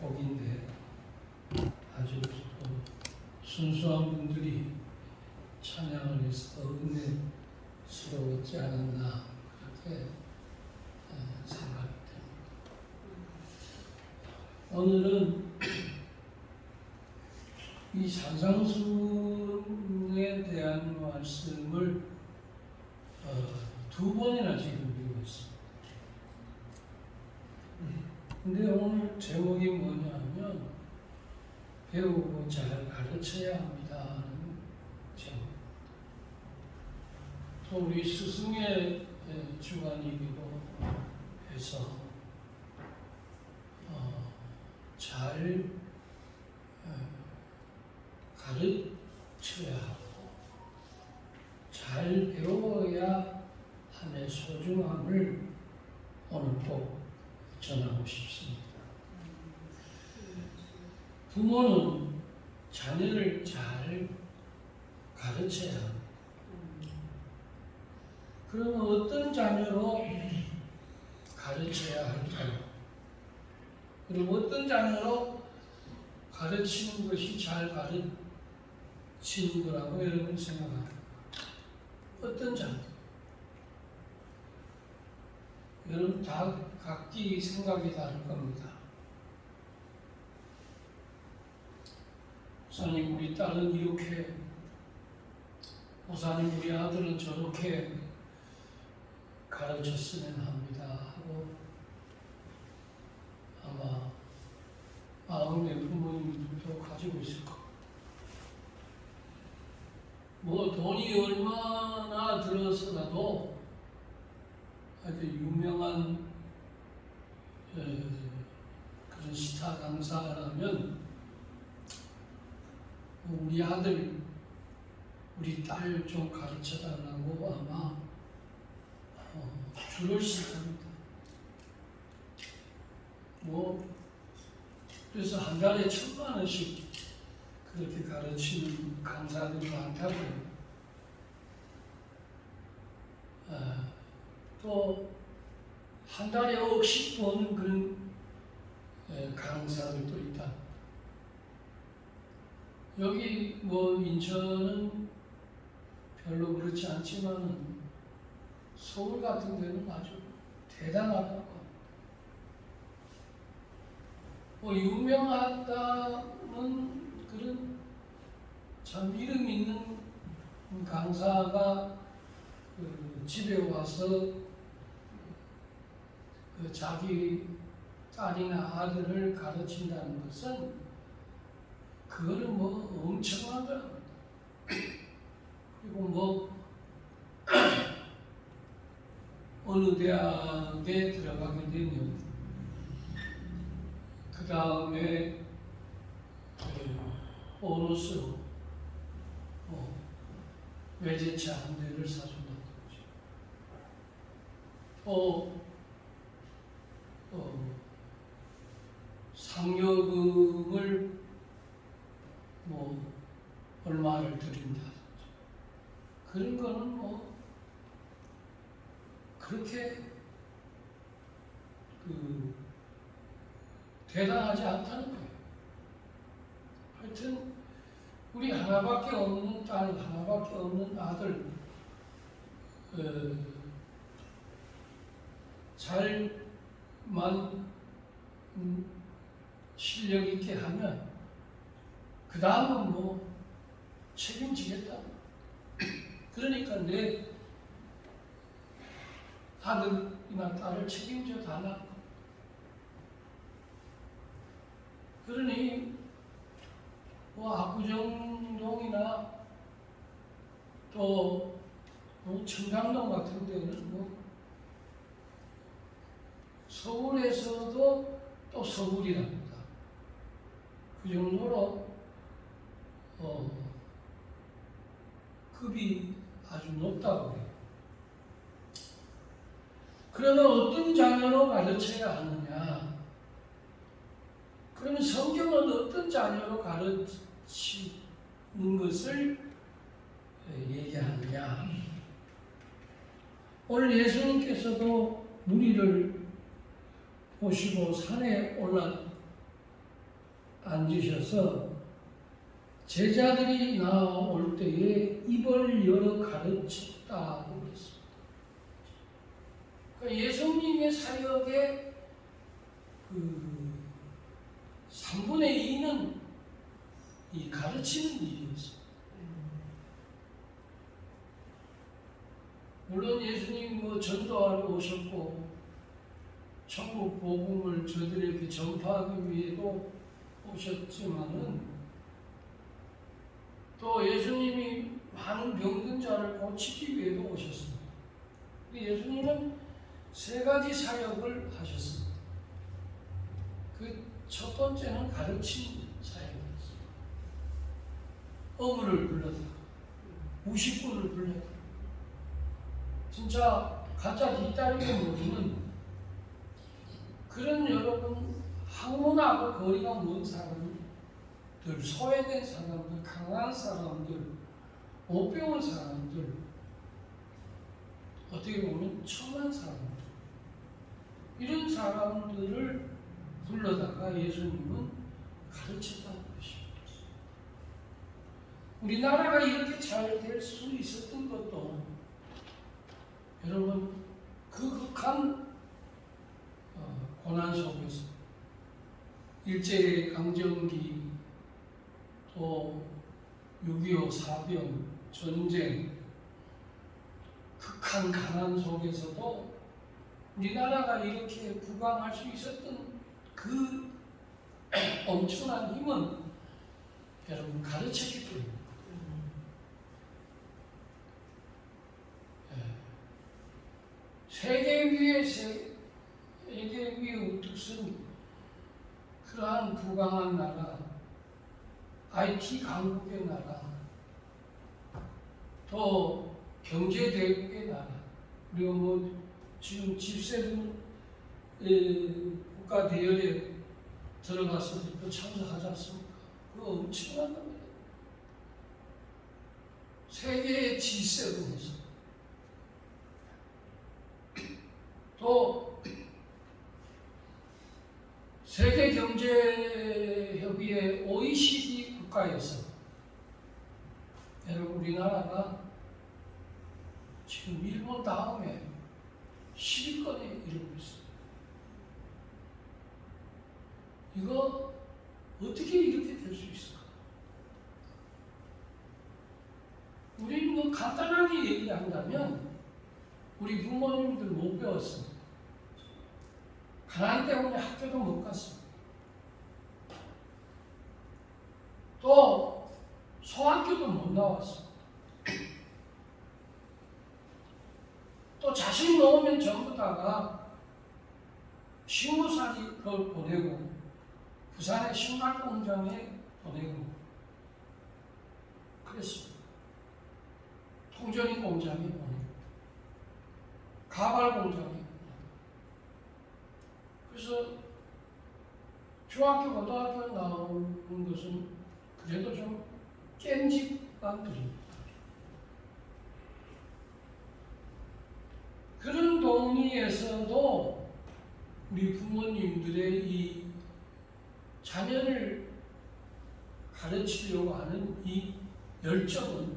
복인데 아주 또 순수한 분들이 찬양을 해서 은혜스러웠지 않았나 그렇게 생각이 됩니다. 오늘은 이 산상수훈에 대한 말씀을 두 번이나 지금 배우고 있습니다. 근데 오늘 제목이 뭐냐면 배우고 잘 가르쳐야 합니다 하는 제목. 또 우리 스승의 주간이기도 해서 잘 가르쳐야 하고 잘 배워야 함의 소중함을 오늘 꼭 전하고 싶습니다. 부모는 자녀를 잘 가르쳐야 합니다. 그러면 어떤 자녀로 가르쳐야 할까요? 그리고 어떤 자녀로 가르치는 것이 잘 가르치는 거라고 여러분 생각합니까? 어떤 자녀? 여러분 다 각기 생각이 다를 겁니다. 목사님 우리 딸은 이렇게, 목사님 우리 아들은 저렇게 가르쳤으면 합니다 하고 아마 마음의 부모님들도 가지고 있을 겁니다. 뭐 돈이 얼마나 들어서라도 아주 유명한 그런 스타 강사라면 우리 아들, 우리 딸 좀 가르쳐달라고 아마 줄을 시작합니다. 그래서 한 달에 1,000만 원씩 그렇게 가르치는 강사들이 많다고요. 또 한 달에 억씩 버는 그런 강사들도 있다. 여기 인천은 별로 그렇지 않지만 서울 같은 데는 아주 대단하다고 합니다. 유명하다는 그런 참 이름 있는 강사가 집에 와서 자기 딸이나 아들을 가르친다는 것은 그거는 엄청난 거랍니다. 그리고 어느 대학에 들어가게 되면 그 다음에 보너스로 외제차 한 대를 사준다든지 상여금을 얼마를 드린다든지 그런 거는 그렇게 대단하지 않다는 거예요. 하여튼 우리 하나밖에 없는 딸, 하나밖에 없는 아들 잘만 실력 있게 하면 그 다음은 책임지겠다. 그러니까 내 아들이나 딸을 책임져 달라. 그러니 압구정동이나 또 청담동 같은 데는 서울에서도 또 서울이랍니다. 그 정도로 급이 아주 높다고 해요. 그러면 어떤 자녀로 가르쳐야 하느냐? 그러면 성경은 어떤 자녀로 가르치는 것을 얘기하느냐? 오늘 예수님께서도 무리를 보시고 산에 앉으셔서 제자들이 나올 때에 입을 열어 가르쳤다고 그랬습니다. 그러니까 예수님의 사역의 3분의 2는 이 가르치는 일이었어요. 물론 예수님 전도하러 오셨고 천국 복음을 저들에게 전파하기 위해도 오셨지만은 또 예수님이 많은 병든 자를 고치기 위해도 오셨습니다. 예수님은 3가지 사역을 하셨습니다. 그 첫 번째는 가르치는 사역이었어요. 어부를 불러다, 무식꾼을 불러다. 진짜 가짜 뒷다리를 모르는 그런 여러분 학문하고 거리가 먼 사람들, 소외된 사람들, 강한 사람들, 못 배운 사람들, 어떻게 보면 천한 사람들, 이런 사람들을 불러다가 예수님은 가르쳤다는 것입니다. 우리나라가 이렇게 잘 될 수 있었던 것도 여러분 그 극한 고난 속에서 일제강점기 또 6.25 사병 전쟁 극한 가난 속에서도 우리나라가 이렇게 부강할 수 있었던 그 엄청난 힘은 여러분 가르쳤기 때문입니다. 세계 위의 뜻은 그러한 부강한 나라, IT 강국의 나라, 또 경제 대국의 나라, 그리고 지금 G7 국가 대열에 들어가서 또 참석하지 않습니까? 그거 엄청난 겁니다. 세계의 G7에서 또 세계경제협의회 OECD 국가에서 여러분 우리나라가 지금 일본 다음에 10위권에 이르고 있습니다. 이거 어떻게 이렇게 될 수 있을까? 우리 간단하게 얘기한다면 우리 부모님들 못 배웠습니다. 가난 때문에 학교도 못 갔습니다. 또 소학교도 못 나왔습니다. 또 자식 놓으면 전부 다가 식무살이를 보내고 부산의 신발 공장에 보내고 그랬습니다. 통전이 공장에 보내고 가발 공장에 보내고 그래서 중학교, 고등학교 나오는 것은 그래도 좀 깬 집안들입니다. 그런 동리에서도 우리 부모님들의 이 자녀를 가르치려고 하는 이 열정은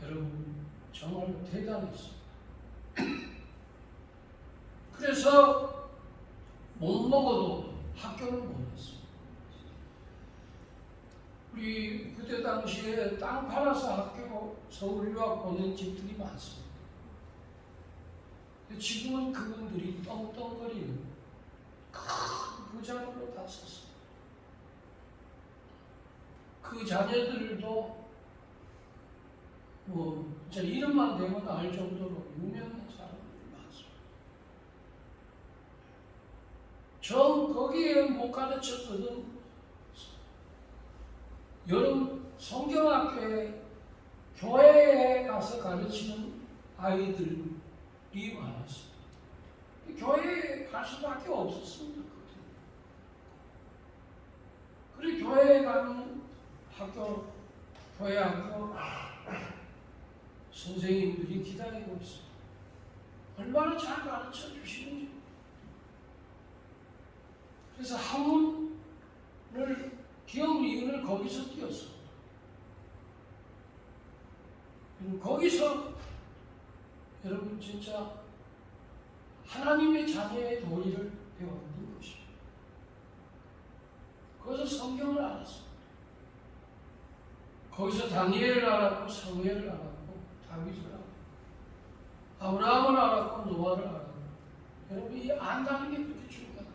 여러분 정말 대단했습니다. 그래서 못 먹어도 학교를 못 갔습니다. 우리 그때 당시에 땅 팔아서 학교 서울 유학 보낸 집들이 많습니다. 지금은 그분들이 떵떵거리는 큰 부장으로 다 섰습니다. 그 자녀들도 진짜 이름만 대면 알 정도로 유명한 사람들이 많습니다. 전 거기에 못 가르쳤거든. 여름 성경학교에 교회에 가서 가르치는 아이들이 많았어요. 교회에 갈 수밖에 없었습니다. 그리고 교회에 가는 교회 학교 선생님들이 기다리고 있어요. 얼마나 잘 가르쳐 주시는지. 그래서 학문을 우리는 거기서 뛰었어. 거기서 여러분 진짜 하나님의 자녀의 도리를 배웠던 것입니다. 거기서 성경을 알았습니다. 거기서 다니엘을 알았고 사무엘을 알았고 다윗을 알았고 아브라함을 알았고 노아를 알았고 여러분 이 안다는 게 그렇게 중요하다.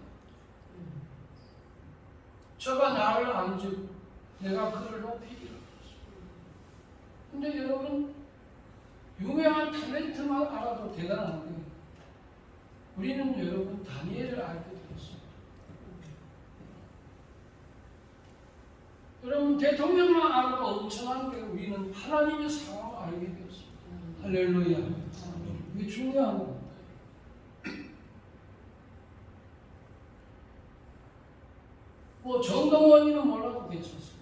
저가 나를 안즉 내가 그를 높이리라. 근데 여러분 유명한 탤런트만 알아도 대단한데 우리는 여러분 다니엘을 알게 되었습니다. 여러분 대통령만 알아도 엄청난데 우리는 하나님의 사랑을 알게 되었습니다. 할렐루야. 이게 중요한 겁니다. 뭐 정동원이는 몰라도 괜찮습니다.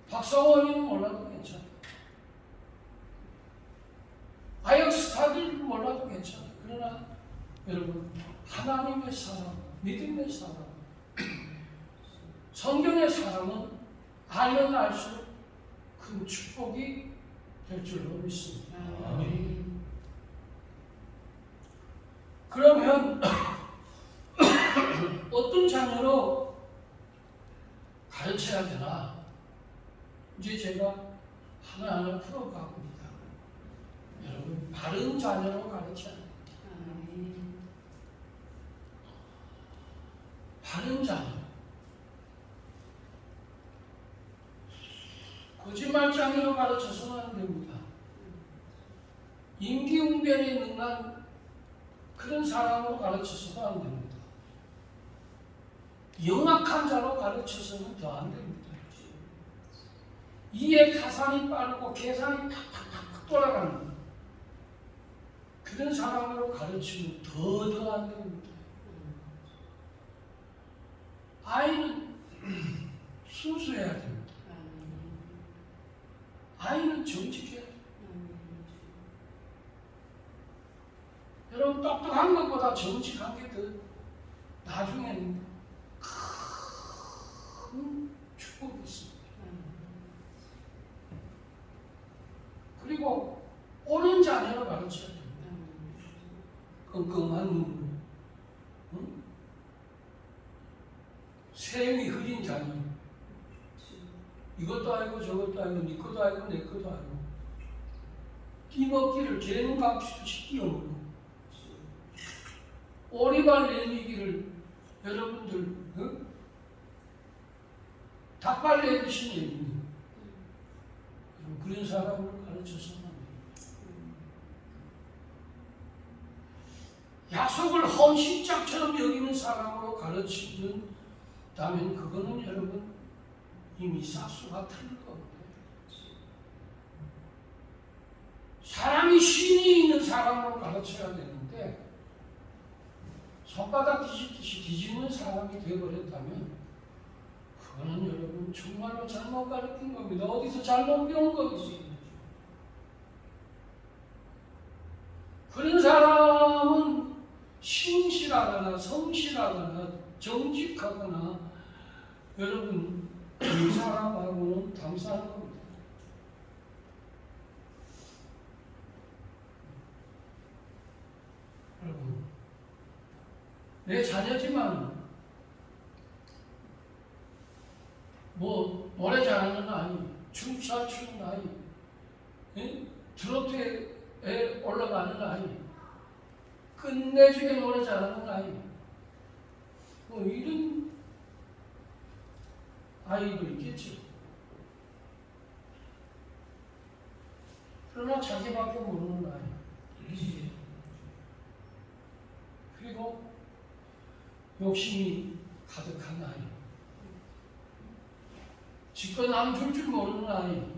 박성원이는 몰라도 괜찮아요. 아역 스타들 몰라도 괜찮아요. 그러나 여러분 하나님의 사랑, 믿음의 사랑, 성경의 사랑은 알면 알수록 큰 축복이 될 줄로 믿습니다. 그러면 어떤 자녀로 가르쳐야 되나? 이제 제가 하나하나 풀어가고 있다. 여러분 바른 자녀로 가르쳐야 됩니다. 바른 자녀. 거짓말장애로 가르쳐서는 안 됩니다. 임기응변에 능한 그런 사람으로 가르쳐서도 안 됩니다. 영악한 자로 가르쳐서는 더 안 됩니다. 이해 가산이 빠르고 계산이 탁탁탁 돌아가는 그런 사람으로 가르치면 더 안 됩니다. 아이는 순수해야 됩니다. 아이는 정직해야 돼요. 여러분 똑똑한 것보다 정직한 게 더 나중에는 큰 축복이 있습니다. 그리고 옳은 자녀로 가르쳐야 됩니다. 끙끙한 눈으로 응? 샘이 흐린 자녀 이것도 알고 저것도 알고 네 것도 알고 내 것도 알고 끼먹기를 개는 감치듯이 끼어먹고 오리발 내미기를 여러분들 닭발 내듯이 내미는 그런 사람을 가르쳐서는 안 됩니다. 약속을 헌신짝처럼 여기는 사람으로 가르치는다면 그거는 여러분 이미 싹수가 틀릴 겁니다. 사람이 신이 있는 사람으로 가르쳐야 되는데 손바닥 뒤집듯이 뒤집는 사람이 되어버렸다면 그거는 여러분 정말로 잘못 가르친 겁니다. 어디서 잘못 배운 거지. 그런 사람은 신실하거나 성실하거나 정직하거나 여러분 이 사람하고는 당사하는 겁니다. 여러분 내 자녀지만 뭐 노래 잘하는 아이, 춤 잘 추는 아이, 트로트에 올라가는 아이, 끝내주게 노래 잘하는 아이, 뭐 이런 아이도 있겠죠. 그러나 자기밖에 모르는 아이. 그리고 욕심이 가득한 아이. 지껏 남 줄 줄 모르는 아이.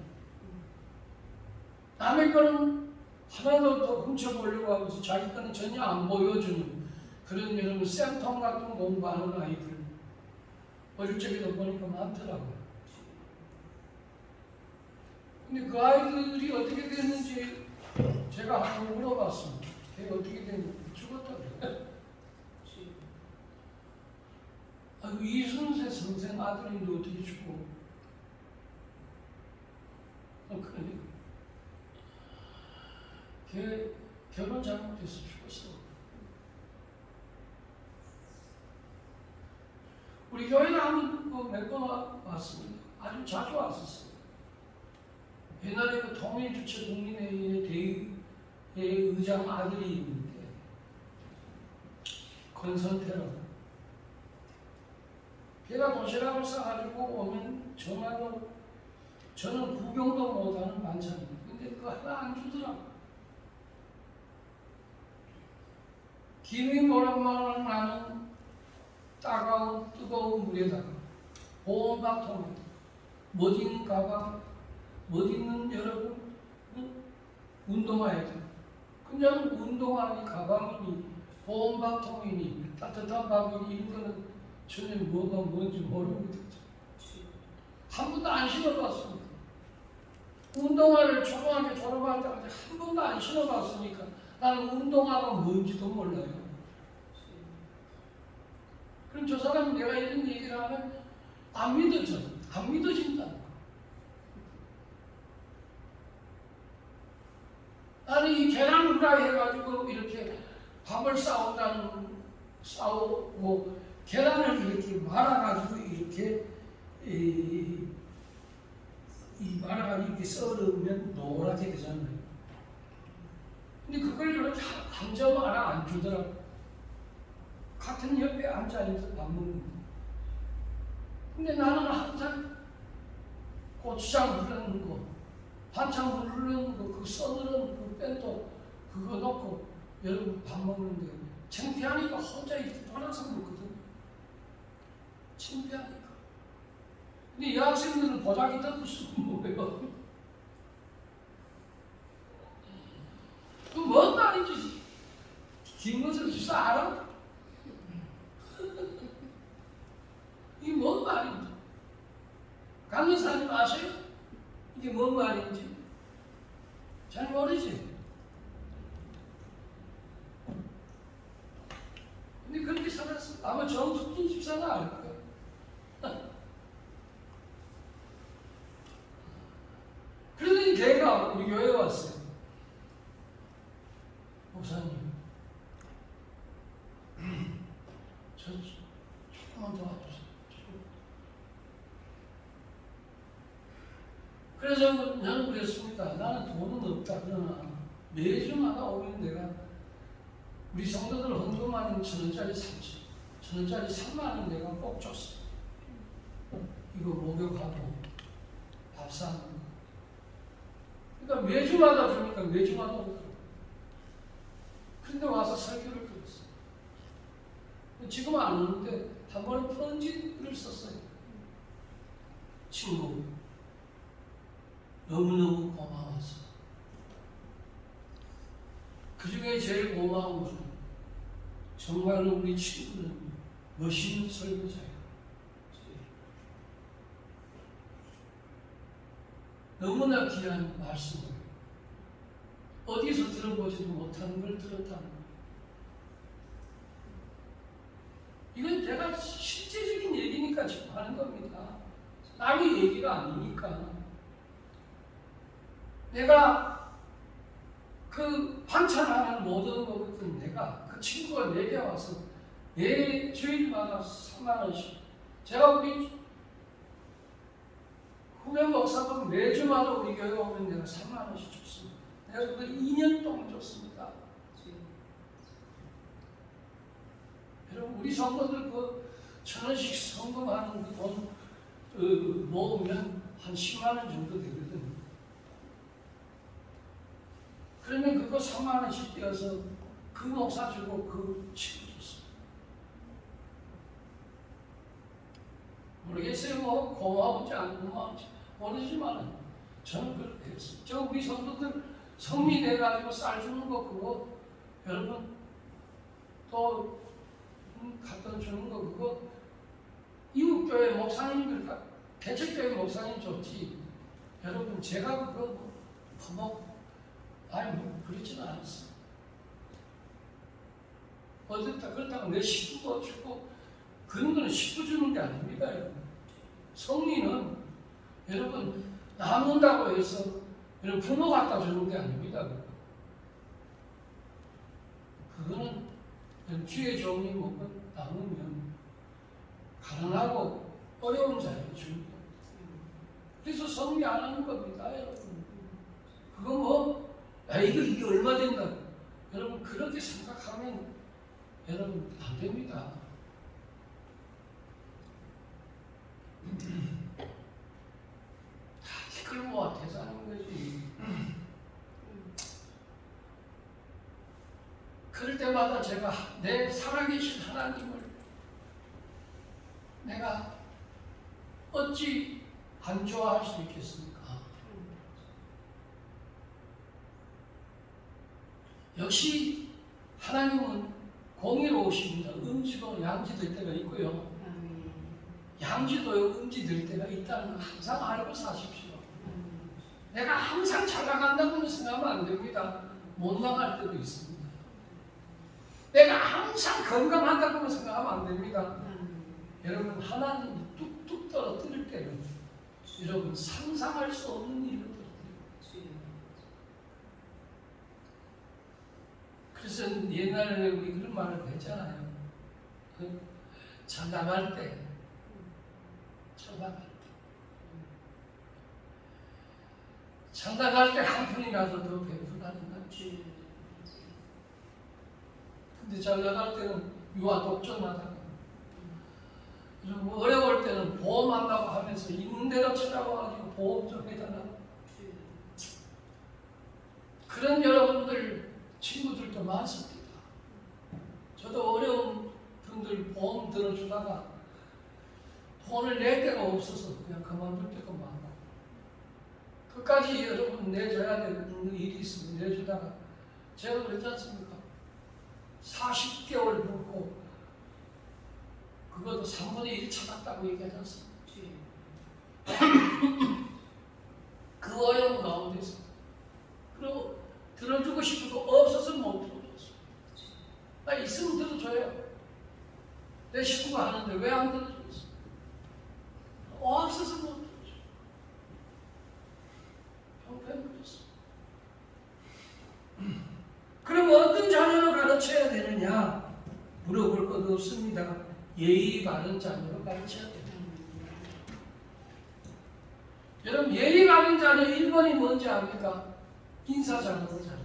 남의 거는 하나도 더 훔쳐보려고 하면서 자기 거는 전혀 안 보여주는 그런 여러분 쌤통 같은 공부하는 아이들. 어릴 적에도 보니까 많더라고요. 근데 그 아이들이 어떻게 됐는지 제가 한번 물어봤습니다. 걔 어떻게 됐는지 죽었다 그래요. 아이고, 이순세 선생 아들인데 어떻게 죽어? 그러니까 걔 결혼 잘못해서 죽었어. 우리 교회는 한번 몇 번 왔습니다. 아주 자주 왔었어요. 옛날에 그 통일주체 국민회의의 의장 아들이 있는데 권선태라고. 걔가 도시락을 싸가지고 오면 정말로 저는 구경도 못하는 반찬이에요. 근데 그거 하나 안 주더라고. 김이 모락모락 나는 따가운 뜨거운 물에다가 보온밥통에 못 입는 가방, 못 입는 여러분 운동화에다 그냥 운동화니 가방이니 보온밥통이니 따뜻한 밥이니 이런 거는 전혀 뭐가 뭔지 모릅니다. 한 번도 안 신어봤습니다. 운동화를 초등학교 졸업할 때까지 한 번도 안 신어봤으니까 나는 운동화가 뭔지도 몰라요. 그럼 저 사람이 내가 이런 얘기를 하면 안 믿어져. 안 믿어진다는 거. 나는 이 계란 후라이 해가지고 이렇게 밥을 싸우고 계란을 이렇게 말아가지고 이렇게 말아가지고 이렇게 썰으면 노랗게 되잖아요. 근데 그걸 이렇게 한 점 하나 안 주더라고. 같은 옆에 앉아있어서 밥 먹는 거. 근데 나는 항상 고추장 흐르는 거, 반찬 흐르는 거, 그 써느른 그 뺀도 그거 넣고 여러분 밥 먹는데 창피하니까 혼자 이렇게 돌아서 먹거든. 창피하니까. 근데 이 학생들은 보자기 덮을 수가 뭐예요? 그 뭔 말인지 김문수 집사 알아? 이게 뭔 말인지. 강의사님 아세요? 이게 뭔 말인지? 잘 모르지? 근데 그렇게 살았어. 아마 정숙진 집사가 알 거야. 그러더니 걔가 우리 교회에 왔어요. 목사님, 저 조금만 더 와주세요. 그래서 나는 그랬습니다. 나는 돈은 없다. 그러나 매주마다 오면 내가 우리 성도들 헌금하는 1,000원짜리 1,000원짜리 3만원 내가 꼭 줬어. 이거 목욕하고 밥 사는 거. 그러니까 매주마다 주니까 매주마다 오더라고. 근데 와서 설교를 들었어. 지금은 안 오는데 한 번은 편지를 썼어요. 친구, 너무너무 고마웠어. 그 중에 제일 고마운 것은 정말로 우리 친구는 멋있는 설교자예요. 너무나 귀한 말씀을 어디서 들어보지도 못하는 걸 들었다는 거예요. 이건 제가 실제적인 얘기니까 지금 하는 겁니다. 남의 얘기가 아니니까. 내가 그 반찬 하나를 못 얻어먹었던 내가 그 친구가 내게 와서 매 주일마다 3만원씩 제가 우리 후배 목사가 매주마다 우리 교회 오면 내가 3만원씩 줬습니다. 내가 그 2년 동안 줬습니다. 여러분 우리 성도들 그 1,000원씩 성금하는 그 돈 모으면 한 10만원 정도 되거든. 그러면 그거 3만원씩 떼어서 그 목사 주고 그 친구 줬어. 모르겠어요. 뭐 고마운지 안 고마운지 모르지만 저는 그렇게 했어요. 저 우리 성도들 성미 내가지고 쌀 주는 거 그거 여러분 또 갖다 주는 거 그거 이웃교회 목사님들 개척교회 목사님 줬지. 여러분 제가 그거 퍼먹 아니 뭐 그렇지는 않았어. 어쨌든 그렇다고 내 식구도 주고 그런 거는 식구 주는 게 아닙니다. 여러분. 성리는 여러분 남는다고 해서 여러분 부모 갖다 주는 게 아닙니다. 그거는 주의 종이 먹고 남으면 가난하고 어려운 자에게 주는 겁니다. 그래서 성리 안 하는 겁니다. 여러분. 그거 뭐 이게 얼마 된다. 여러분 그렇게 생각하면 여러분 안 됩니다. 다 티끌 모아 대사하는 거지. 그럴 때마다 제가 내 살아계신 하나님을 내가 어찌 안 좋아할 수 있겠습니까? 역시 하나님은 공의로우십니다. 음지도 양지될 때가 있고요. 양지도 음지될 때가 있다는 거 항상 알고 사십시오. 내가 항상 잘 나간다고 생각하면 안 됩니다. 못 나갈 때도 있습니다. 내가 항상 건강하다고 생각하면 안 됩니다. 여러분 하나님이 뚝뚝 떨어뜨릴 때는 여러분 상상할 수 없는 일을 떨어뜨려요. 그래서 옛날에 우리 그런 말을 했잖아요. 잘 나갈 때 잘 나갈 때 한 푼이라도 더 배분하는 거지. 근데 잘 나갈 때는 유아 독점하다가 어려울 때는 보험한다고 하면서 있는 대로 찾아와가지고 보험 좀 해달라고. 그런 여러분들 친구들도 많습니다. 저도 어려운 분들 보험 들어주다가 돈을 낼 데가 없어서 그냥 그만둘 때가 많고, 끝까지 여러분 내줘야 되는 일이 있으면 내주다가 제가 그러지 않습니까? 40개월 묵고 그것도 3분의 1 찾았다고 얘기하지 않습니까? 그 어려운 가운데서 그리고 들어주고 싶어도 없어서 못 들어줬어. 있으면 들어줘요. 내 식구가 하는데 왜 안 들어줬어? 없어서 못 들어줘. 형편그랬어. 그럼 어떤 자녀로 가르쳐야 되느냐? 물어볼 것도 없습니다. 예의 바른 자녀로 가르쳐야 됩니다. 여러분 예의 바른 자녀 1번이 뭔지 압니까? 인사 잘하는 자녀.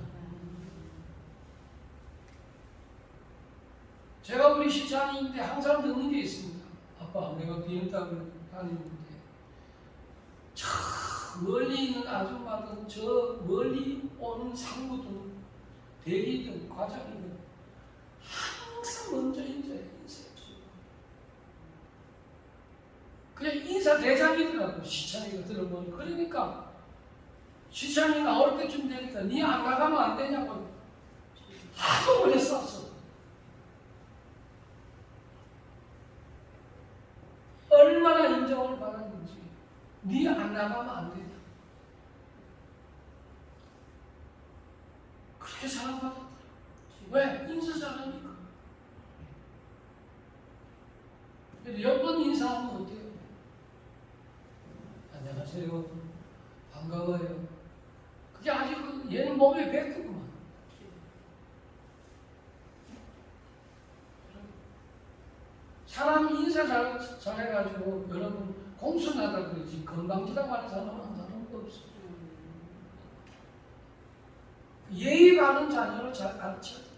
제가 우리 시장인데 항상 듣는 게 있습니다. 아빠 내가 비행탑을 다니는데 저 멀리 있는 아줌마든 저 멀리 오는 상무든 대리든 과장이든 항상 먼저 인사해요. 그냥 인사 대장이더라고. 시찬이가 들어보니. 그러니까 시찬이 나올 때쯤 되니까 니 안 나가면 안 되냐고 하도 오래 썼어. 얼마나 인정을 받았는지. 니 안 나가면 안 되냐. 그렇게 사랑받았더라. 왜? 인사 잘하니까. 여번 인사하면 어때요? 안녕하세요. 반가워요. 그게 아직 얘는 몸에 뱉구만. 사람이 인사 잘해가지고 여러분 공손하다 그러지 건방지다고 하는 사람은 한 사람도 없어요. 예의 바른 자녀를 잘 가르쳐야 돼.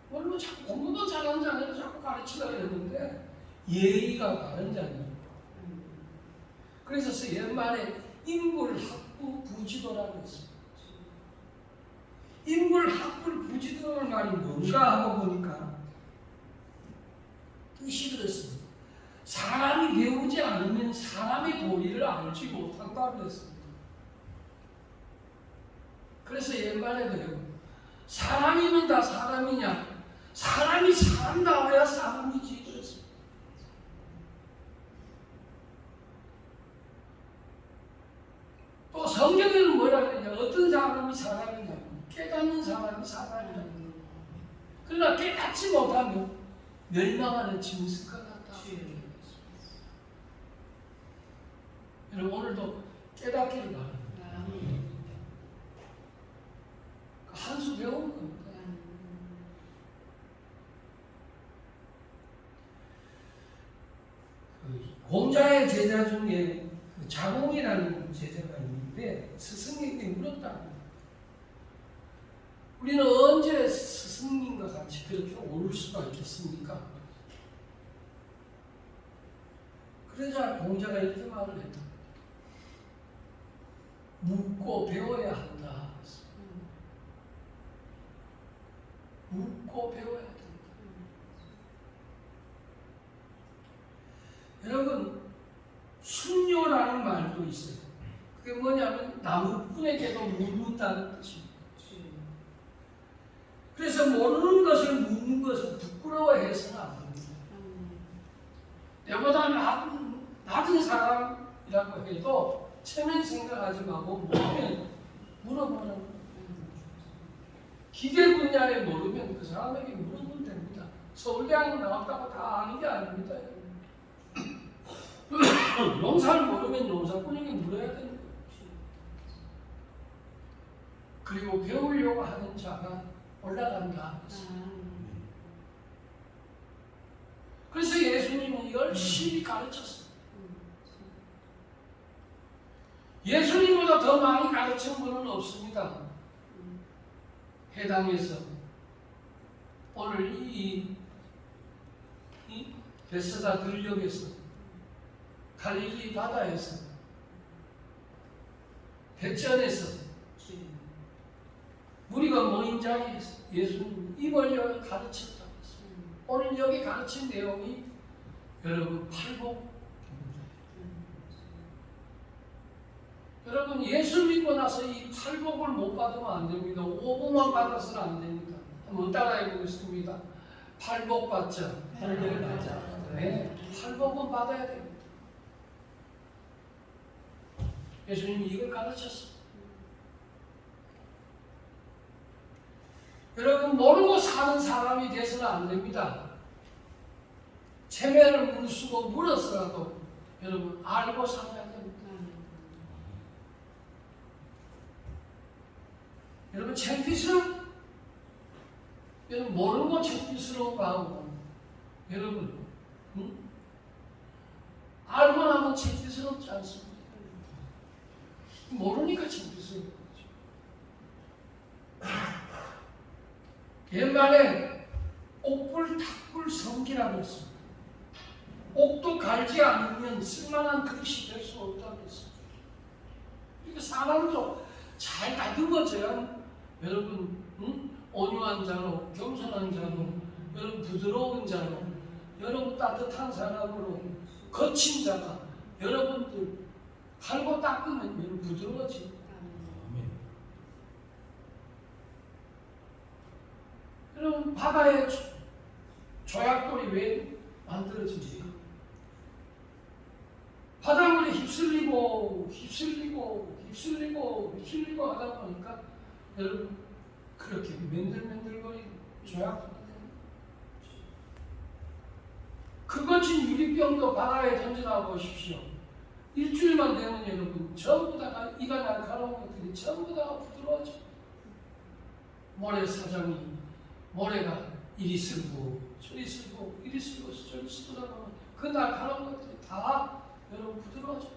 물론 자꾸 공부도 잘하는 자녀를 자꾸 가르치려고 했는데 예의가 바른 자녀. 그래서 옛말에 인불학부 부지도라고 했습니다. 인불학부 부지도라는 말이 뭔가 하고 보니까 뜻이 그렇습니다. 사람이 배우지 않으면 사람의 도리를 알지 못한다고 했습니다. 그래서 옛말에도요, 사람이면 다 사람이냐? 사람이 사람다워야 사람이지 그랬습니다. 또 성경에는 뭐라 그러냐? 어떤 사람이 사람이냐? 깨닫는 사람이 사람이냐? 그러나 깨닫지 못하면 멸망하는 짐승과 같다. 여러분 오늘도 깨닫기를 바랍니다. 한 수 배우는 겁니다. 공자의 제자 중에 자공이라는 제자가 있는데 스승에게 물었다. 우리는 언제 스승님과 같이 그렇게 오를 수가 있겠습니까? 그러자 공자가 이렇게 말을 했다. 묻고 배워야 한다. 묻고 배워야 된다. 여러분, 순뇨라는 말도 있어요. 그게 뭐냐면 나무꾼에게도 묻는다는 뜻입니다. 그래서 모르는 것을 묻는 것을 부끄러워해서는 안 됩니다. 내보다 낮은 사람이라고 해도 체면 생각하지 말고 모르면 물어보는 거예요. 기계 분야에 모르면 그 사람에게 물어보면 됩니다. 서울대학교 나왔다고 다 아는 게 아닙니다. 농사를 모르면 농사꾼에게 물어야 되는 거예요. 그리고 배우려고 하는 자가 올라간다. 그래서 예수님은 열심히 가르쳤어요. 예수님보다 더 많이 가르친 분은 없습니다. 해당에서 오늘 이 베스다 들녘에서 갈릴리 바다에서 배전에서 무리가 모인 자리에서 예수님 입을 열어 가르쳤다고 했습니다. 오늘 여기 가르친 내용이 여러분 팔복. 여러분 예수 믿고 나서 이 팔복을 못 받으면 안 됩니다. 오복만 받아서는 안 됩니다. 한번 따라해 보겠습니다. 팔복 받자. 팔복을 받자. 네, 팔복은 받아야 됩니다. 예수님이 이걸 가르쳤어요. 여러분 모르고 사는 사람이 돼서는 안 됩니다. 체면을 무릅쓰고 물어서라도 여러분 알고 살아야 됩니다. 여러분 창피스러운 여러분 모르는 거 창피스러운 거 하고 여러분 알고 나면 창피스럽지 않습니다. 모르니까 창피스러운 거죠. 옛말에 옥불 탁불 성기라고 했습니다. 옥도 갈지 않으면 쓸만한 그릇이 될 수 없다고 했습니다. 그러니까 사람도 잘 다듬어져야 여러분 온유한 자로 겸손한 자로 여러분 부드러운 자로 여러분 따뜻한 사람으로 거친 자가 여러분들 갈고 닦으면 여러분 부드러워집니다. 여러분 바다에 조약돌이 왜 만들어지지? 바닷물에 휩쓸리고 하다 보니까 여러분 그렇게 맨들맨들거리고 조약돌이 됩니다. 그 거친 유리병도 바다에 던져놔 보십시오. 일주일만 되면 여러분 전부 다가 이가 날카로운 것들이 전부 다가 부드러워져. 모래사장이 모래가 이리 쓸고 저리 쓸고 이리 쓸고 저리 쓰다 보면 그 날카로운 것들이 다 여러분 부드러워져.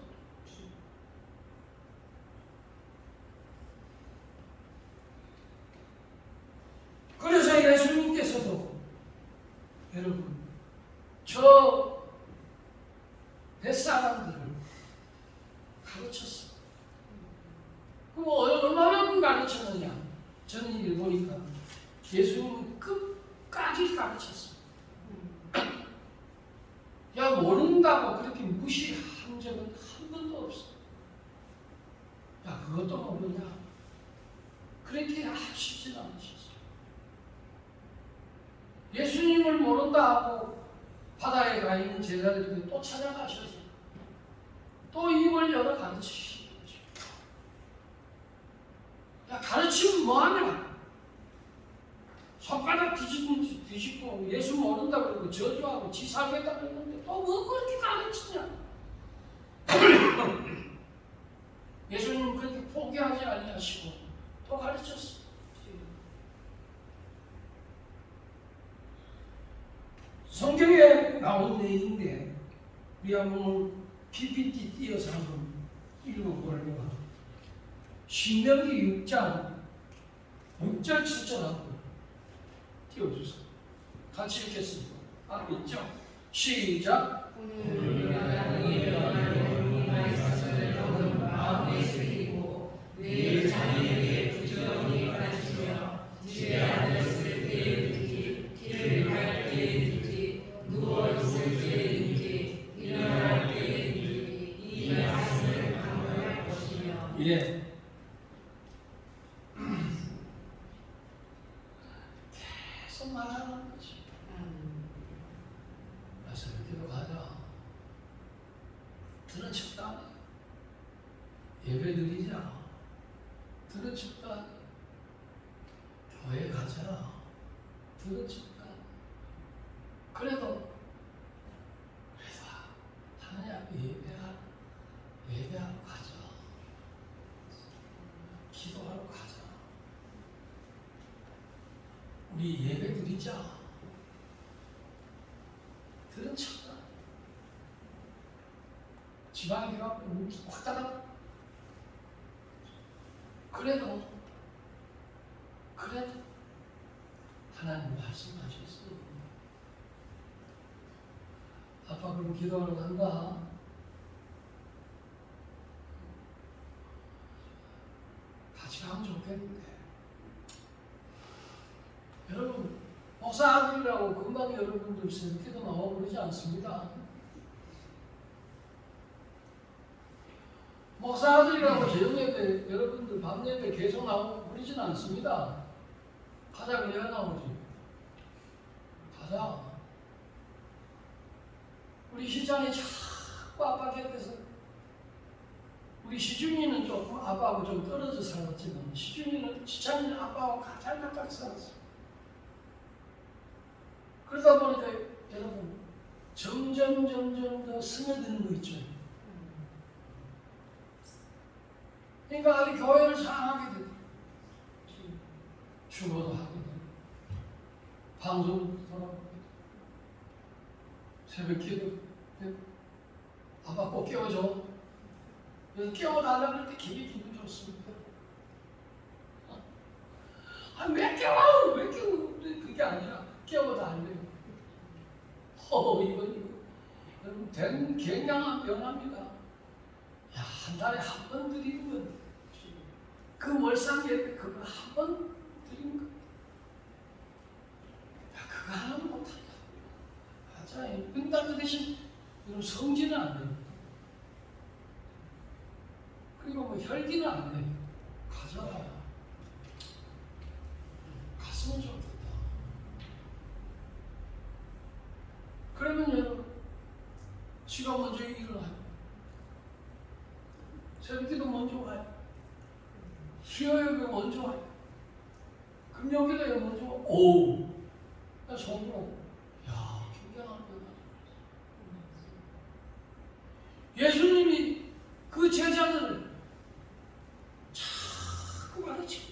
그래서 예수님께서도 여러분 저 뱃사람들을 가르쳤어요. 그럼 얼마만큼 가르쳤느냐? 저는 이걸 보니까 예수님은 끝까지 가르쳤어요. 야 모른다고 그렇게 무시한 적은 한 번도 없어. 야 그것도 모르냐? 그렇게 하시진 않으셨어요. 예수님을 모른다 하고 바다에 가 있는 제자들에게 또 찾아가셔서 또 입을 열어 가르치시는 거죠. 야 가르치면 뭐하냐? 손바닥 뒤집고 예수 모른다 그러고 저주하고 지사하겠다 그러는데 또 뭐 그렇게 가르치냐? 예수님 그렇게 포기하지 아니하시고 또 가르쳤어. 성경에 나온 내용인데 우리 한번 PPT 띄어서 한번 읽어보려고. 신명기 6장 6절 7절 한번 띄워주세요. 같이 읽겠습니다. 앞에 있죠? 시작. 네 자녀에게 부지런히 가르치며 집에 앉았을 때든지 길을 갈 때든지 누워 있을 때든지 일어날 때든지 이 말씀을 강론할 것이며. 예. 계속 말하는 거지. 설교로 가자. 들은 척다. 예배 드리자. 들은 척다. 교회 가자. 들은 척다. 그래도 하나님 앞에 예배하러 가자. 기도하러 가자. 우리 예배 드리자. 들은 척다. 지방에 가고 왔다가 그래도 하나님 말씀하셨어요. 아빠 그럼 기도하러 간다. 같이 가면 좋겠는데. 여러분 목사 아들이라고 금방 여러분들 새벽기도 나오고 그러지 않습니다. 목사 아들이라고 저녁예배 여러분들 밤예배 계속 나오고 그러진 않습니다. 가자 그래야 나오지. 가자. 우리 시장이 자꾸 아빠 곁에서 우리 시중이는 조금 아빠하고 좀 떨어져 살았지만 시장이는 아빠하고 가장 가까이 살았어. 그러다 보니까 여러분 점점 더 스며드는 거 있죠. 그러니까 아직 교회를 사랑하게 돼. 주보도 하게 돼. 방송도 돌아보게 돼. 새벽 기도. 아빠 꼭 깨워줘. 그래서 깨워달라고 할 때 기분 좋습니다. 왜 깨워? 왜 깨워? 그게 아니라 깨워달래요. 이거 여러분 굉장한 변화입니다. 야, 한 달에 한 번 드리는 건 그 월상 예배 그거 한 번 드리는 거. 야, 그거 하나도 못한다. 맞아. 근데 그 대신 여러분 성지는 안 돼요. 그리고 뭐 혈기는 안 돼요. 가져라. 갔으면 좋겠다. 그러면 여러분 지가 먼저 일어나요. 새벽기도 먼저 와요. 수요예배 먼저 와요. 금요일에 먼저 와요. 오! 나 속으로 야, 굉장한 거다. 예수님이 그 제자들을 자꾸 가르치고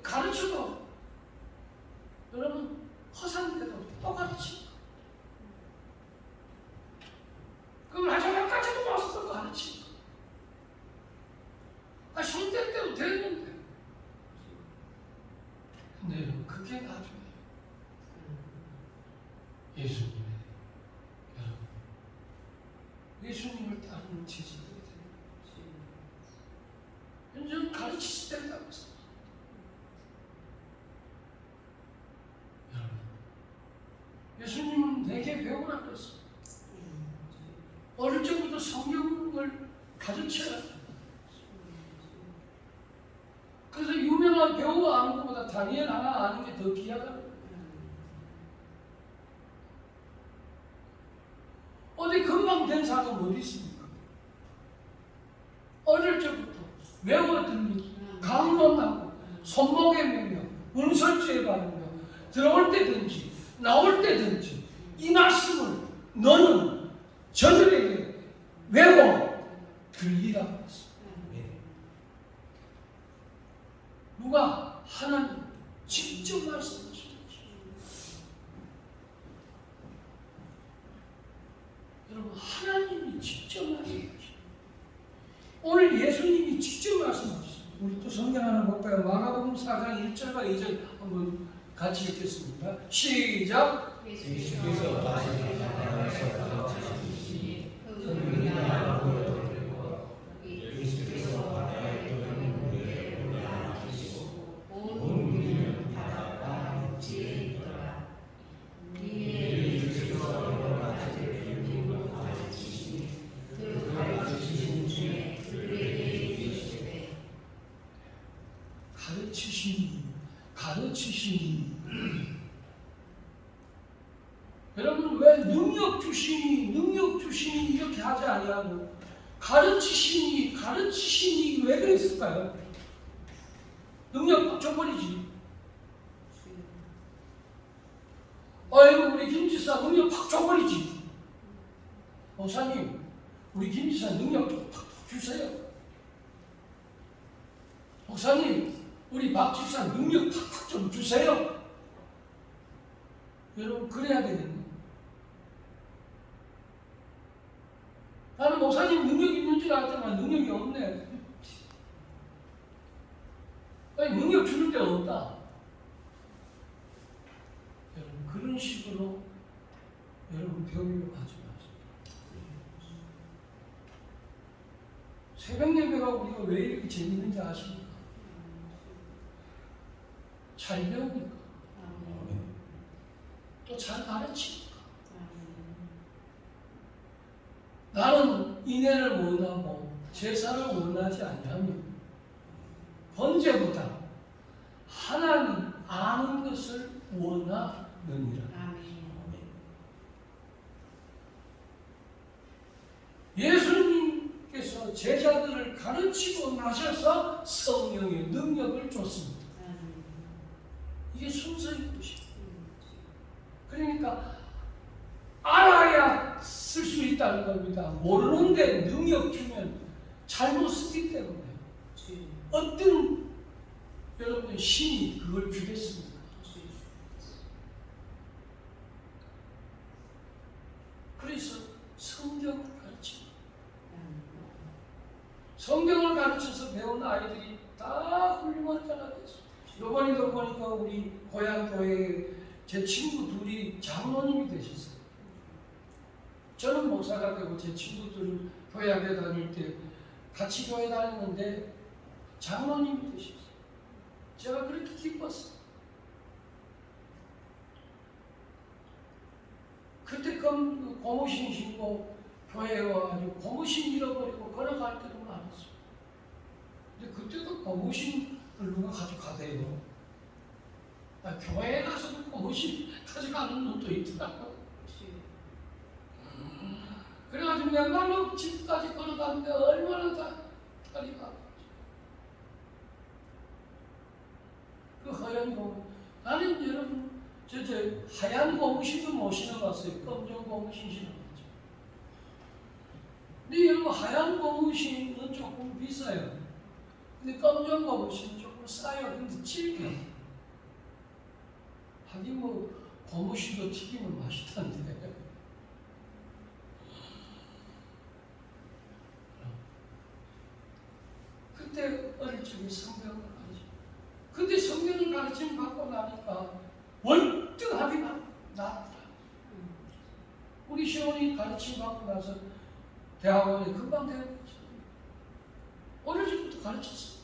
가르쳐도 여러분 허상인데도 또 가르치고 그 마지막까지도 와서 가르치고 손댈 때도 됐는데 근데 여러분 그게 나중에 예수님의 여러분 예수님을 따르는 제자들이 되는 거죠. 현재 가르치실 때라고 했어요. 여러분 예수님은 내게 배우라 그랬어요. 어릴 적부터 성경을 가르쳐야 돼. 그래서 유명한 배우 아는 것보다 다니엘 하나 아는 게 더 귀하다. 어디 금방 된 사람 어디 있습니까? 어릴 적부터 외워듣는 강론 손목에 매며 문설주에 바르며 들어올 때든지 나올 때든지 이 말씀을 너는 저들에게 외워 들리라 했습니다. 누가? 하나님 직접 말씀하십니다. 여러분, 하나님이 직접 말씀하십니다. 오늘 예수님이 직접 말씀하셨습니다. 우리 또 성경 하나 볼까요? 마가복음 4장 1절과 2절 한번 같이 읽겠습니다. 시작. 예수께서 마시는 바다에서 가르치시니 그 물이나 물을 들고 예수께서 바다에 떠는 물에 올라가시고 온 물은 바다가 육지에 있더라. 이에 예수께서 여러 가지 비유로 가르치시니 그 가르치신 중에 그들에게 이르시되 가르치시니 여러분, 왜 능력 주시니 이렇게 하지 아니하고 가르치시니 왜 그랬을까요? 능력 줘버리지. 아이고, 우리 김지사 능력 팍 줘버리지. 목사님, 우리 김지사 능력 좀 팍 주세요. 목사님, 우리 박집사 능력 팍팍 좀 주세요. 여러분, 그래야 되겠네. 나는 목사님 능력이 있는 줄 알았더니 능력이 없네. 아니, 능력 주는 데 없다. 여러분, 그런 식으로 여러분 배우려고 하지 마세요. 새벽 예배가 우리가 왜 이렇게 재밌는지 아십니까? 잘 배우니까. 또 잘 가르치니까. 나는 인애를 원하고 제사를 원하지 아니하며 번제보다 하나님 아는 것을 원하느니라. 예수님께서 제자들을 가르치고 나셔서 성령의 능력을 줬습니다. 이게 순서인 것입니다. 그러니까 알아야 쓸 수 있다는 겁니다. 모르는데 능력 주면 잘못 쓰기 때문에 어떤 여러분의 신이 그걸 주겠습니까? 그래서 성경을 가르칩니다. 성경을 가르쳐서 배운 아이들이 다 훌륭한 자가 됐습니다. 요번에도 보니까 우리 고향 교회에 제 친구 둘이 장로님이 되셨어요. 저는 목사가 되고 제 친구들은 교회학교 다닐 때 같이 교회 다녔는데 장로님이 되셨어요. 제가 그렇게 기뻤어요. 그때 고무신 신고 교회에 와가지고 고무신 잃어버리고 걸어갈 때도 많았어요. 근데 그때도 고무신을 누가 가져가대요. 교회에 가서도 고무신 가져가는 놈도 있더라고요. 그래가지고 맨발로 집까지 걸어가는데 얼마나 다리가 아팠죠. 그 하얀 고무, 나는 여러분 저 하얀 고무신도 못 신어봤어요. 검정 고무신 신어봤죠. 근데 여러분, 하얀 고무신은 조금 비싸요. 근데 검정 고무신은 조금 싸요. 근데 질겨요. 하긴 뭐 고무신도 튀기면 맛있던데. 그때 어릴 적에 성경을 가르쳐. 근데 성경을 가르침 받고 나니까 월등하게 낫더라. 우리 시온이 가르침 받고 나서 대학원에 금방 되었죠. 어릴 적부터 가르쳤어.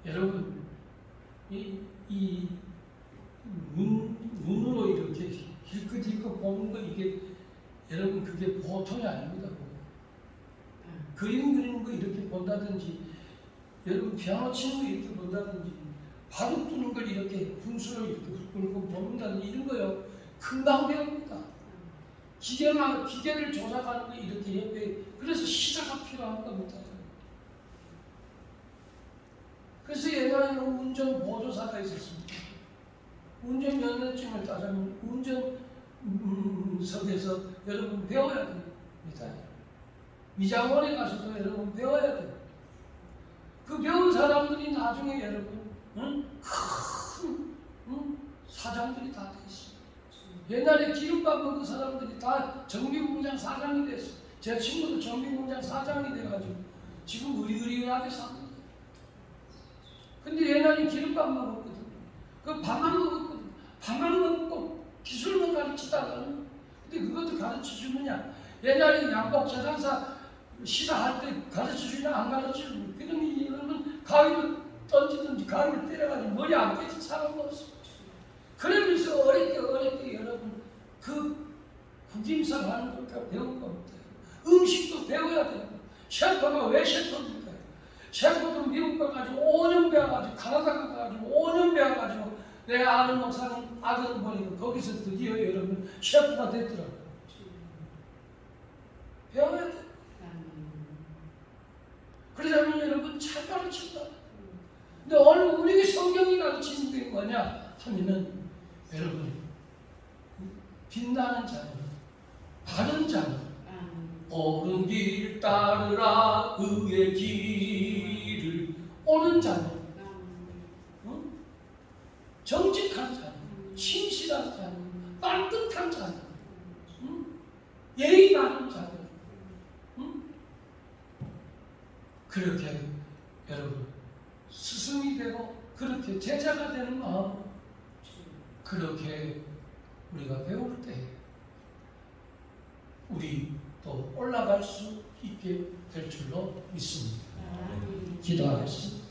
여러분, 눈으로 이렇게 힐끗힐끗 보는 거, 이게 여러분 그게 보통이 아닙니다. 그림 그리는 거 이렇게 본다든지, 여러분 피아노 치는 거 이렇게 본다든지, 바둑 두는 걸 이렇게 분수를 이렇게 불고 본다든지, 이런 거요 금방 배웁니다. 기계를 조작하는 거 이렇게 옆에, 그래서 시자가 필요한 겁니다. 그래서 옛날에는 운전 보조사가 있었습니다. 운전 면허증을 따자면 운전석에서 여러분 배워야 됩니다. 미장원에 가서도 여러분 배워야 돼요. 그 배운 사람들이 나중에 여러분 큰 사장들이 다 됐습니다. 옛날에 기름밥 먹은 사람들이 다 정비공장 사장이 됐어요. 제 친구도 정비공장 사장이 돼가지고 지금 의리의리하게 삽니다. 근데 옛날에 기름밥 먹었거든요. 그 밥만 먹었거든요. 밥만 먹고 기술만 가르치다가는 근데 그것도 가르쳐주느냐. 옛날에 양복 재단사 시사할 때 가르쳐주냐 안 가르쳐주냐. 그러면 여러분 가위를 던지든지 가위를 때려가지고 머리 안 깨진 사람 없어. 그러면서 어렵게 여러분 그 국임살 하는 것과 배운 겁니다. 음식도 배워야 돼요. 셰프가 왜 셰프입니까? 셰프도 미국 가가지고 5년 배워가지고 가나다 가가지고 5년 배워가지고 내 아는 목사님 아들 보니까 거기서 드디어 여러분 셰프가 됐더라고요. 배워야 돼. 그러자면 여러분 잘 가르친다. 근데 오늘 우리 성경이 가르치는 게 뭐냐 하면은 여러분 빛나는 자녀, 바른 자녀, 옳은 길 따르라 의의 길을 옳은 자녀, 정직한 자녀, 신실한 자녀, 따뜻한 자녀, 예의 바른 자녀. 그렇게 여러분 스승이 되고 그렇게 제자가 되는 마음 그렇게 우리가 배울 때 우리 또 올라갈 수 있게 될 줄로 믿습니다. 기도하겠습니다.